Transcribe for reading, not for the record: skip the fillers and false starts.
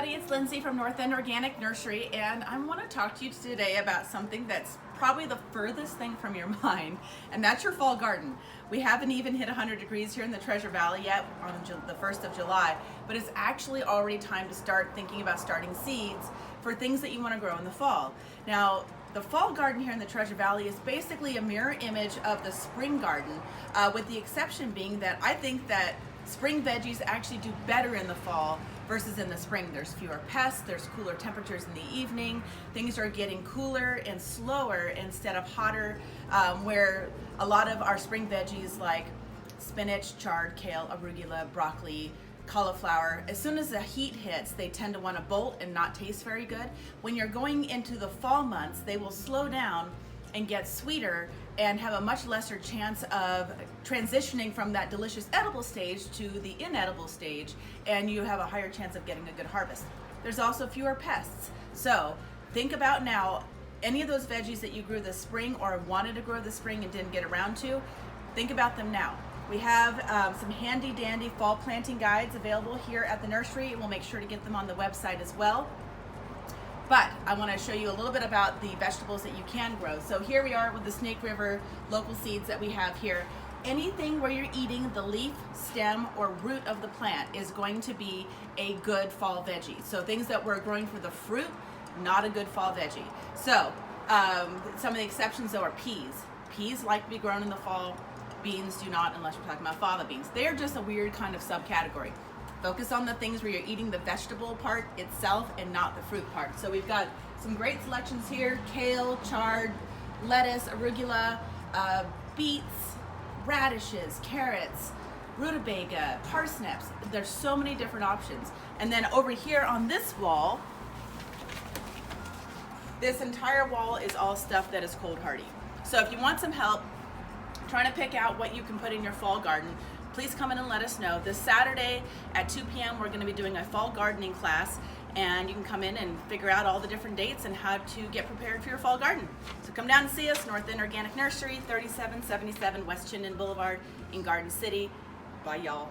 everybody, it's Lindsay from North End Organic Nursery, and I want to talk to you today about something that's probably the furthest thing from your mind, and that's your fall garden. We haven't even hit 100 degrees here in the Treasure Valley yet on the 1st of July, but it's actually already time to start thinking about starting seeds for things that you want to grow in the fall. Now, the fall garden here in the Treasure Valley is basically a mirror image of the spring garden, with the exception being that I think that spring veggies actually do better in the fall versus in the spring. There's fewer pests, there's cooler temperatures in the evening, things are getting cooler and slower instead of hotter, where a lot of our spring veggies like spinach, chard, kale, arugula, broccoli, cauliflower, as soon as the heat hits, they tend to want to bolt and not taste very good. When you're going into the fall months, they will slow down and get sweeter and have a much lesser chance of transitioning from that delicious edible stage to the inedible stage, and you have a higher chance of getting a good harvest. There's also fewer pests. So think about now, any of those veggies that you grew this spring or wanted to grow this spring and didn't get around to, think about them now. We have some handy dandy fall planting guides available here at the nursery, and we'll make sure to get them on the website as well. But I want to show you a little bit about the vegetables that you can grow. So here we are with the Snake River local seeds that we have here. Anything where you're eating the leaf, stem, or root of the plant is going to be a good fall veggie. So things that we're growing for the fruit, not a good fall veggie. So some of the exceptions though are peas. Peas like to be grown in the fall. Beans do not, unless you're talking about fava beans. They're just a weird kind of subcategory. Focus on the things where you're eating the vegetable part itself and not the fruit part. So we've got some great selections here: kale, chard, lettuce, arugula, beets, radishes, carrots, rutabaga, parsnips. There's so many different options. And then over here on this wall, this entire wall is all stuff that is cold hardy. So if you want some help trying to pick out what you can put in your fall garden, please come in and let us know. This Saturday at 2 p.m. we're going to be doing a fall gardening class, and you can come in and figure out all the different dates and how to get prepared for your fall garden. So come down and see us, North End Organic Nursery, 3777 West Chinden Boulevard in Garden City. Bye, y'all.